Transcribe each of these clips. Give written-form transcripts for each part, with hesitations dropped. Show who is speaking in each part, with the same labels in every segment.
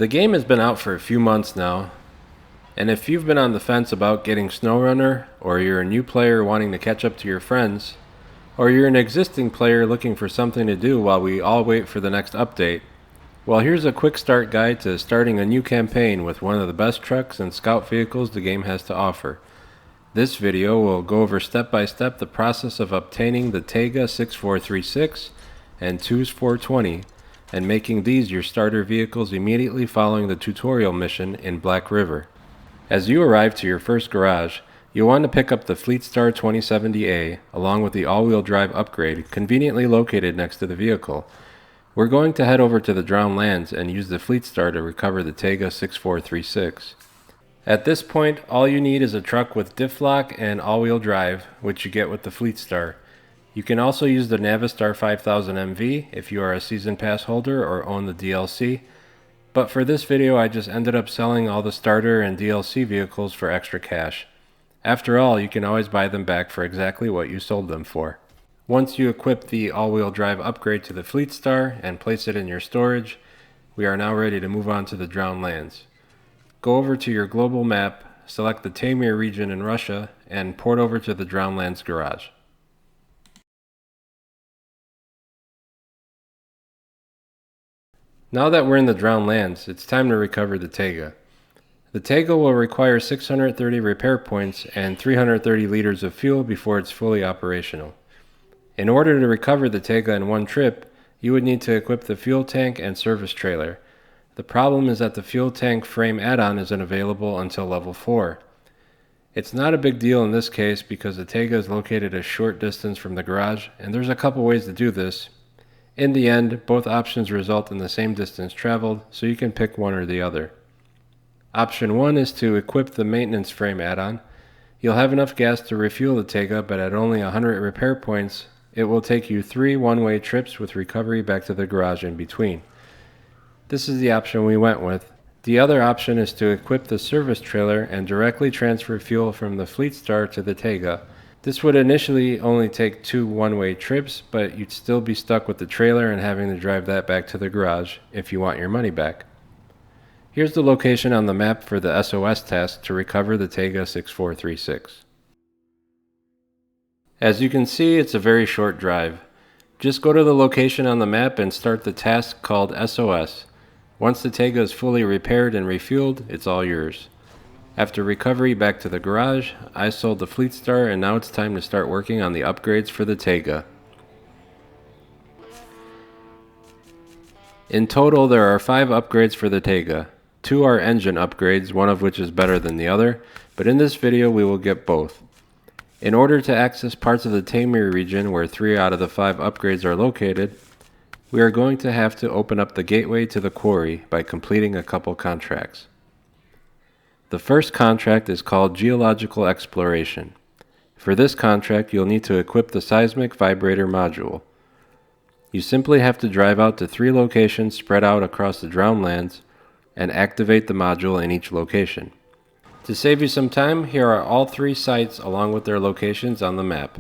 Speaker 1: The game has been out for a few months now, and if you've been on the fence about getting SnowRunner, or you're a new player wanting to catch up to your friends, or you're an existing player looking for something to do while we all wait for the next update, well, here's a quick start guide to starting a new campaign with one of the best trucks and scout vehicles the game has to offer. This video will go over step by step the process of obtaining the TAYGA 6436 and TUS 420 and making these your starter vehicles immediately following the tutorial mission in Black River. As you arrive to your first garage, you'll want to pick up the Fleetstar 2070A along with the all-wheel drive upgrade conveniently located next to the vehicle. We're going to head over to the Drowned Lands and use the Fleetstar to recover the TAYGA 6436. At this point, all you need is a truck with diff lock and all-wheel drive, which you get with the Fleetstar. You can also use the Navistar 5000 MV if you are a Season Pass holder or own the DLC, but for this video I just ended up selling all the starter and DLC vehicles for extra cash. After all, you can always buy them back for exactly what you sold them for. Once you equip the all-wheel drive upgrade to the Fleetstar and place it in your storage, we are now ready to move on to the Drowned Lands. Go over to your global map, select the Taymyr region in Russia, and port over to the Drowned Lands garage. Now that we're in the Drowned Lands, it's time to recover the TAYGA. The TAYGA will require 630 repair points and 330 liters of fuel before it's fully operational. In order to recover the TAYGA in one trip, you would need to equip the fuel tank and service trailer. The problem is that the fuel tank frame add-on isn't available until level 4. It's not a big deal in this case because the TAYGA is located a short distance from the garage, and there's a couple ways to do this. In the end, both options result in the same distance traveled, so you can pick one or the other. Option 1 is to equip the maintenance frame add-on. You'll have enough gas to refuel the TAYGA, but at only 100 repair points, it will take you 3 one-way trips with recovery back to the garage in between. This is the option we went with. The other option is to equip the service trailer and directly transfer fuel from the Fleetstar to the TAYGA. This would initially only take 2 one-way trips, but you'd still be stuck with the trailer and having to drive that back to the garage if you want your money back. Here's the location on the map for the SOS task to recover the TAYGA 6436. As you can see, it's a very short drive. Just go to the location on the map and start the task called SOS. Once the TAYGA is fully repaired and refueled, it's all yours. After recovery back to the garage, I sold the Fleetstar and now it's time to start working on the upgrades for the TAYGA. In total, there are 5 upgrades for the TAYGA. 2 are engine upgrades, one of which is better than the other, but in this video we will get both. In order to access parts of the Taymyr region where 3 out of the 5 upgrades are located, we are going to have to open up the gateway to the quarry by completing a couple contracts. The first contract is called Geological Exploration. For this contract, you'll need to equip the Seismic Vibrator module. You simply have to drive out to 3 locations spread out across the Drowned Lands and activate the module in each location. To save you some time, here are all 3 sites along with their locations on the map.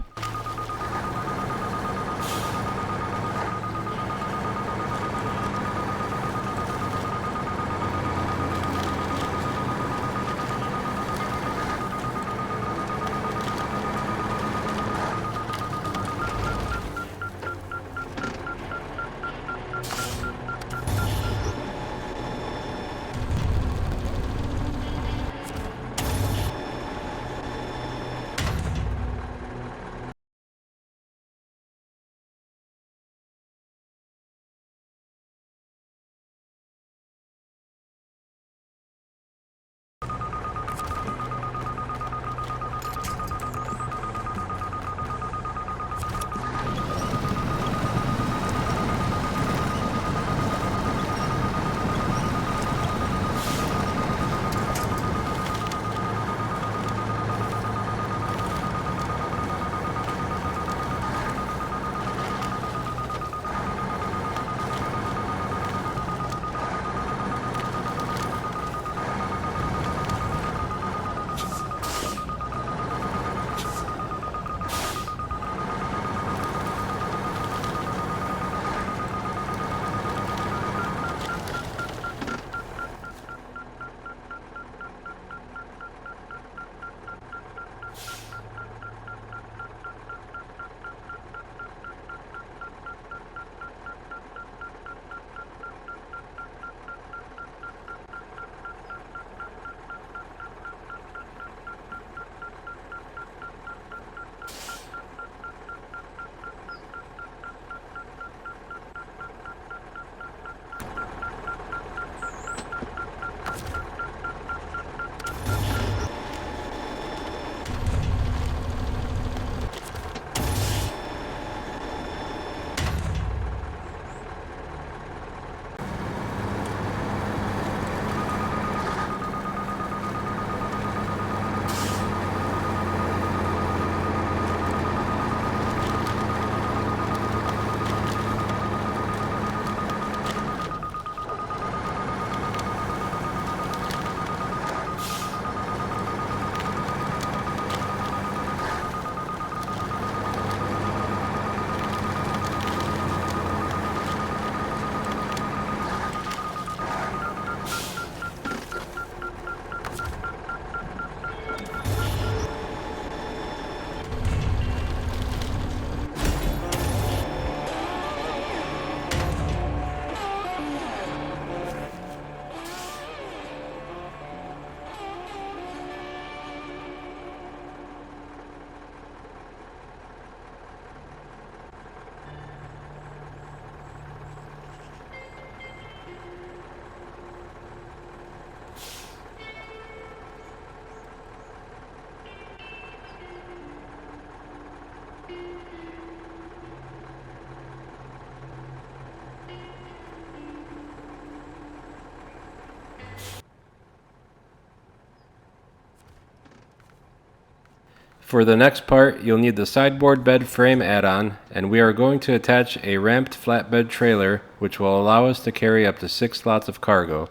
Speaker 1: For the next part, you'll need the sideboard bed frame add-on, and we are going to attach a ramped flatbed trailer, which will allow us to carry up to 6 slots of cargo.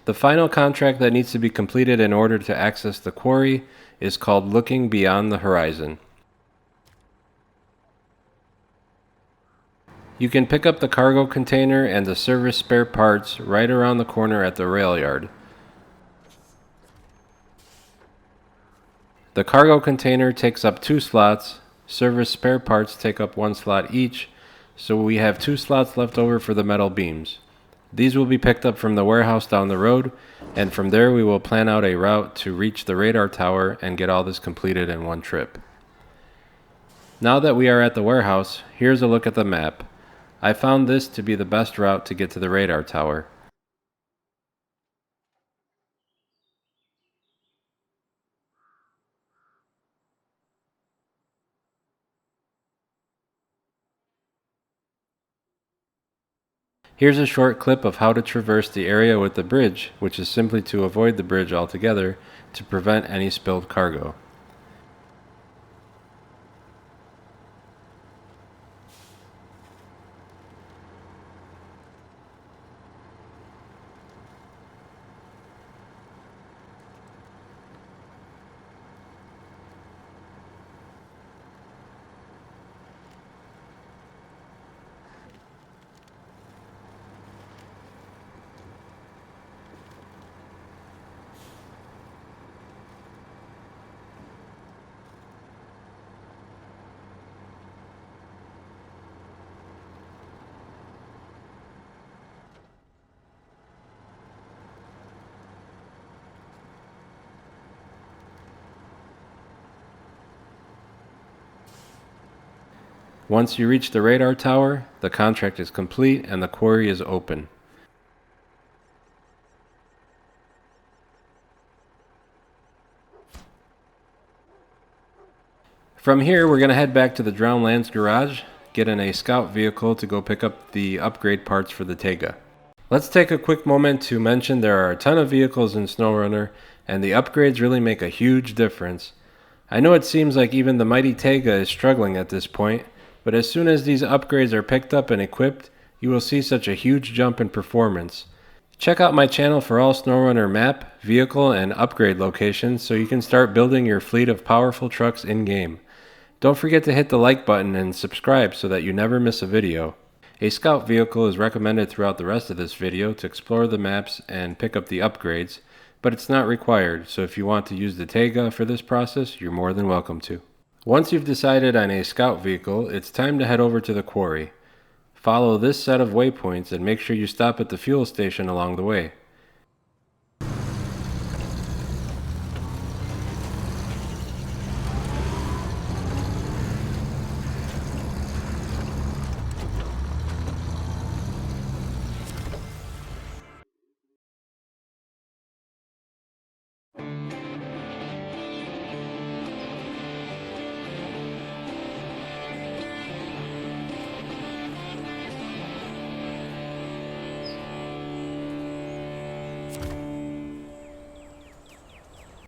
Speaker 1: The final contract that needs to be completed in order to access the quarry is called Looking Beyond the Horizon. You can pick up the cargo container and the service spare parts right around the corner at the rail yard. The cargo container takes up 2 slots, service spare parts take up 1 slot each, so we have 2 slots left over for the metal beams. These will be picked up from the warehouse down the road, and from there we will plan out a route to reach the radar tower and get all this completed in one trip. Now that we are at the warehouse, here's a look at the map. I found this to be the best route to get to the radar tower. Here's a short clip of how to traverse the area with the bridge, which is simply to avoid the bridge altogether to prevent any spilled cargo. Once you reach the radar tower, the contract is complete and the quarry is open. From here, we're going to head back to the Drownlands garage, get in a scout vehicle to go pick up the upgrade parts for the TAYGA. Let's take a quick moment to mention there are a ton of vehicles in SnowRunner, and the upgrades really make a huge difference. I know it seems like even the mighty TAYGA is struggling at this point, but as soon as these upgrades are picked up and equipped, you will see such a huge jump in performance. Check out my channel for all SnowRunner map, vehicle, and upgrade locations so you can start building your fleet of powerful trucks in-game. Don't forget to hit the like button and subscribe so that you never miss a video. A scout vehicle is recommended throughout the rest of this video to explore the maps and pick up the upgrades, but it's not required, so if you want to use the TAYGA for this process, you're more than welcome to. Once you've decided on a scout vehicle, it's time to head over to the quarry. Follow this set of waypoints and make sure you stop at the fuel station along the way.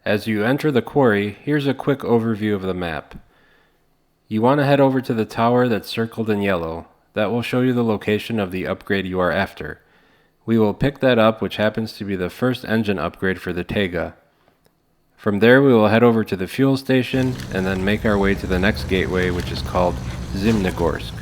Speaker 1: As you enter the quarry, here's a quick overview of the map. You want to head over to the tower that's circled in yellow. That will show you the location of the upgrade you are after. We will pick that up, which happens to be the first engine upgrade for the TAYGA. From there we will head over to the fuel station and then make our way to the next gateway, which is called Zimnogorsk.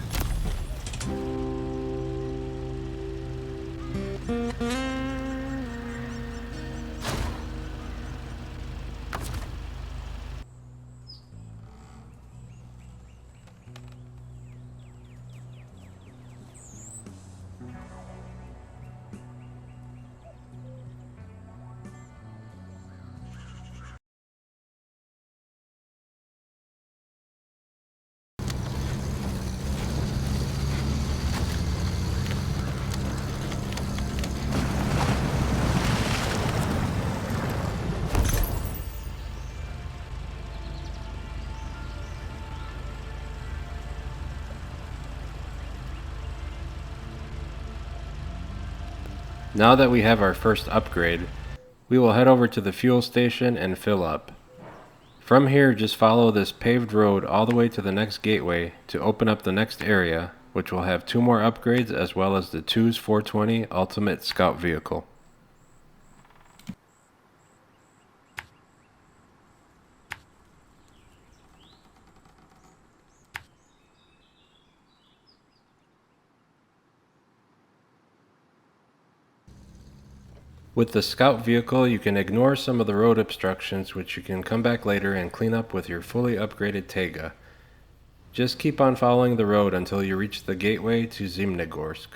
Speaker 1: Now that we have our first upgrade, we will head over to the fuel station and fill up. From here, just follow this paved road all the way to the next gateway to open up the next area, which will have 2 more upgrades as well as the TOO's 420 Ultimate Scout Vehicle. With the Scout Vehicle, you can ignore some of the road obstructions, which you can come back later and clean up with your fully upgraded TAYGA. Just keep on following the road until you reach the gateway to Zimnegorsk.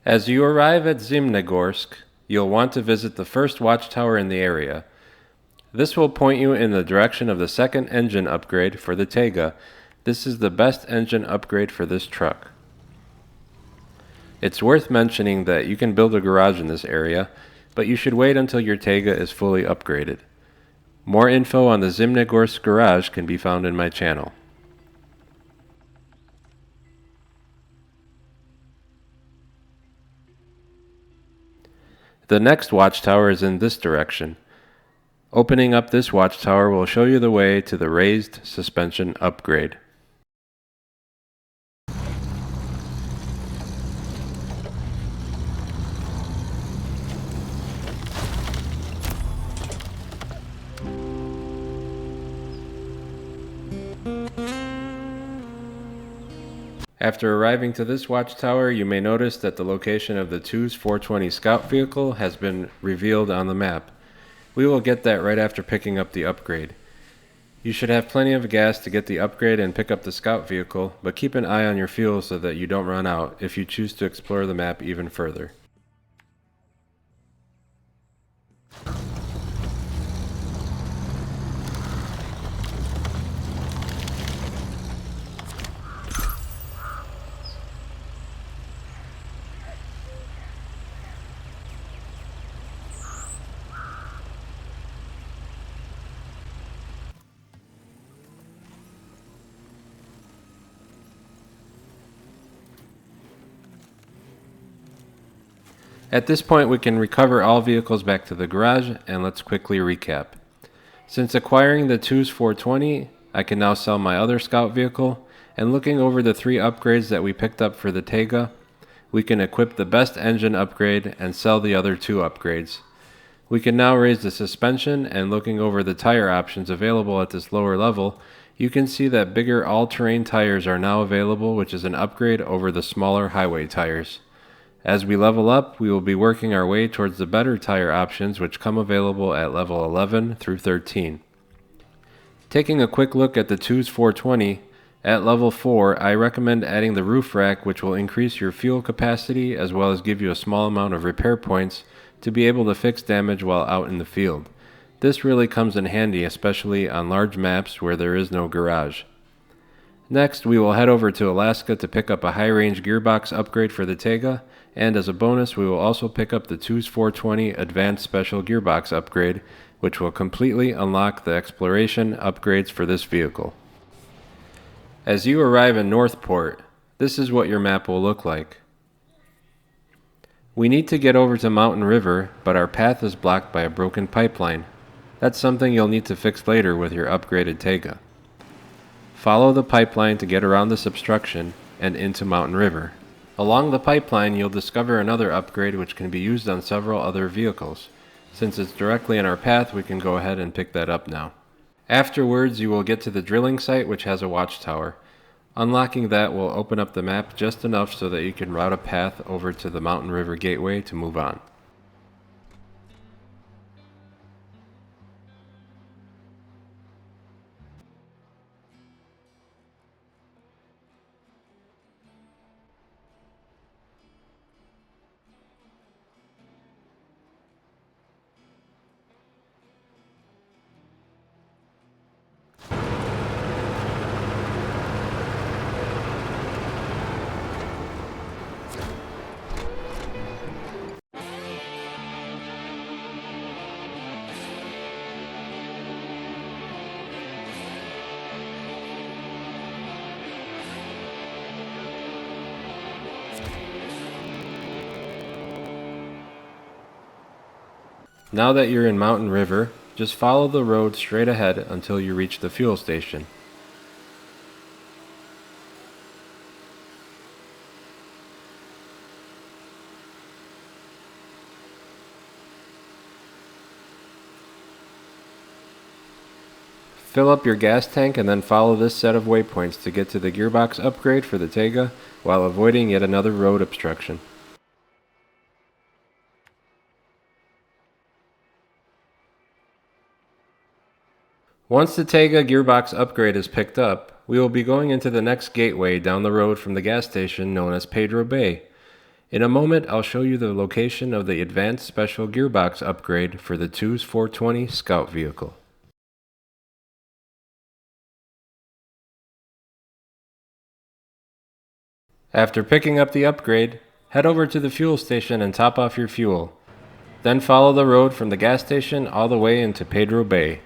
Speaker 1: As you arrive at Zimnegorsk, you'll want to visit the first watchtower in the area. This will point you in the direction of the second engine upgrade for the TAYGA. This is the best engine upgrade for this truck. It's worth mentioning that you can build a garage in this area, but you should wait until your TAYGA is fully upgraded. More info on the Zimnegorsk garage can be found in my channel. The next watchtower is in this direction. Opening up this watchtower will show you the way to the raised suspension upgrade. After arriving to this watchtower, you may notice that the location of the TOO's 420 Scout Vehicle has been revealed on the map. We will get that right after picking up the upgrade. You should have plenty of gas to get the upgrade and pick up the Scout Vehicle, but keep an eye on your fuel so that you don't run out if you choose to explore the map even further. At this point, we can recover all vehicles back to the garage, and let's quickly recap. Since acquiring the TOO's 420, I can now sell my other Scout vehicle, and looking over the 3 upgrades that we picked up for the TAYGA, we can equip the best engine upgrade and sell the other 2 upgrades. We can now raise the suspension, and looking over the tire options available at this lower level, you can see that bigger all-terrain tires are now available, which is an upgrade over the smaller highway tires. As we level up, we will be working our way towards the better tire options, which come available at level 11 through 13. Taking a quick look at the TOO's 420, at level 4, I recommend adding the roof rack, which will increase your fuel capacity as well as give you a small amount of repair points to be able to fix damage while out in the field. This really comes in handy, especially on large maps where there is no garage. Next, we will head over to Alaska to pick up a Highrange gearbox upgrade for the TAYGA, and as a bonus, we will also pick up the TOO's 420 Advanced Special Gearbox upgrade, which will completely unlock the exploration upgrades for this vehicle. As you arrive in Northport, this is what your map will look like. We need to get over to Mountain River, but our path is blocked by a broken pipeline. That's something you'll need to fix later with your upgraded TAYGA. Follow the pipeline to get around this obstruction and into Mountain River. Along the pipeline, you'll discover another upgrade which can be used on several other vehicles. Since it's directly in our path, we can go ahead and pick that up now. Afterwards, you will get to the drilling site, which has a watchtower. Unlocking that will open up the map just enough so that you can route a path over to the Mountain River Gateway to move on. Now that you're in Mountain River, just follow the road straight ahead until you reach the fuel station. Fill up your gas tank and then follow this set of waypoints to get to the gearbox upgrade for the TAYGA while avoiding yet another road obstruction. Once the TAYGA gearbox upgrade is picked up, we will be going into the next gateway down the road from the gas station known as Pedro Bay. In a moment, I'll show you the location of the advanced special gearbox upgrade for the TOO's 420 Scout vehicle. After picking up the upgrade, head over to the fuel station and top off your fuel. Then follow the road from the gas station all the way into Pedro Bay.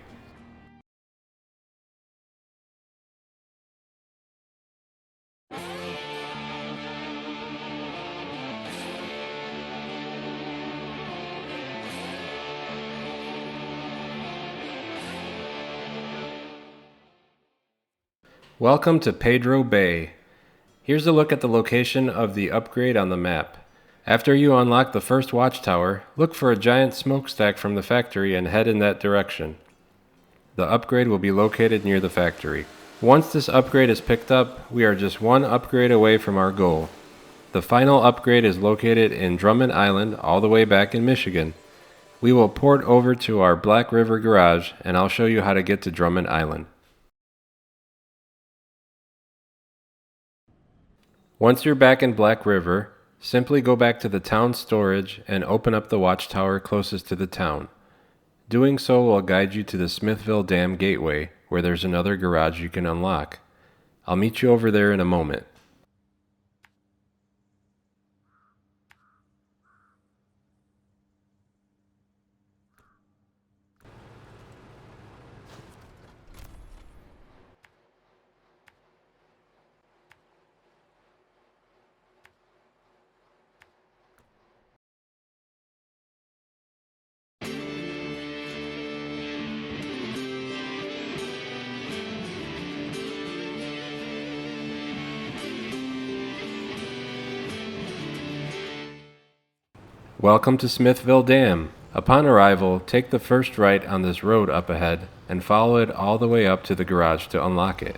Speaker 1: Welcome to Pedro Bay. Here's a look at the location of the upgrade on the map. After you unlock the first watchtower, look for a giant smokestack from the factory and head in that direction. The upgrade will be located near the factory. Once this upgrade is picked up, we are just one upgrade away from our goal. The final upgrade is located in Drummond Island all the way back in Michigan. We will port over to our Black River garage and I'll show you how to get to Drummond Island. Once you're back in Black River, simply go back to the town storage and open up the watchtower closest to the town. Doing so will guide you to the Smithville Dam gateway, where there's another garage you can unlock. I'll meet you over there in a moment. Welcome to Smithville Dam. Upon arrival, take the first right on this road up ahead and follow it all the way up to the garage to unlock it.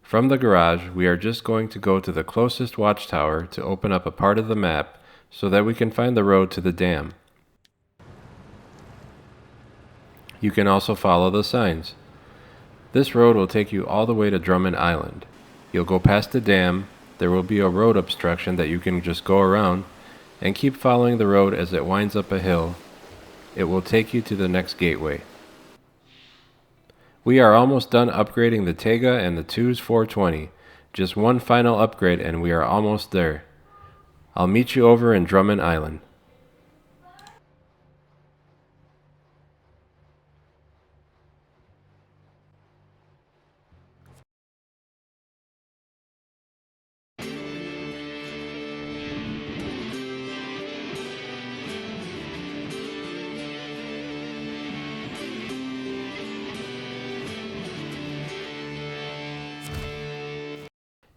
Speaker 1: From the garage, we are just going to go to the closest watchtower to open up a part of the map so that we can find the road to the dam. You can also follow the signs. This road will take you all the way to Drummond Island. You'll go past the dam, there will be a road obstruction that you can just go around, and keep following the road as it winds up a hill. It will take you to the next gateway. We are almost done upgrading the TAYGA and the TOO's 420. Just one final upgrade and we are almost there. I'll meet you over in Drummond Island.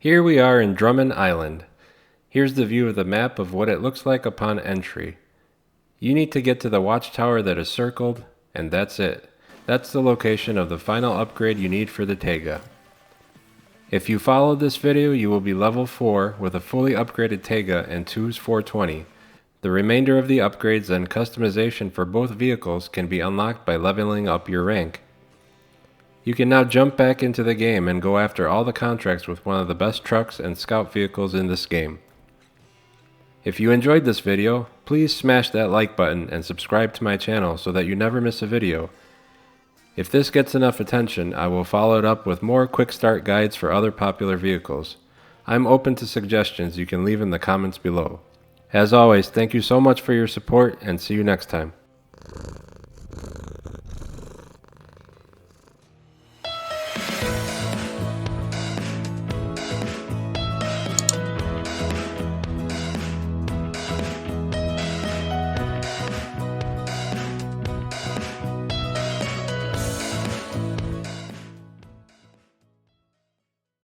Speaker 1: Here we are in Drummond Island. Here's the view of the map of what it looks like upon entry. You need to get to the watchtower that is circled, and that's it. That's the location of the final upgrade you need for the TAYGA. If you followed this video, you will be level 4 with a fully upgraded TAYGA and TOO's 420. The remainder of the upgrades and customization for both vehicles can be unlocked by leveling up your rank. You can now jump back into the game and go after all the contracts with one of the best trucks and scout vehicles in this game. If you enjoyed this video, please smash that like button and subscribe to my channel so that you never miss a video. If this gets enough attention, I will follow it up with more quick start guides for other popular vehicles. I'm open to suggestions you can leave in the comments below. As always, thank you so much for your support and see you next time.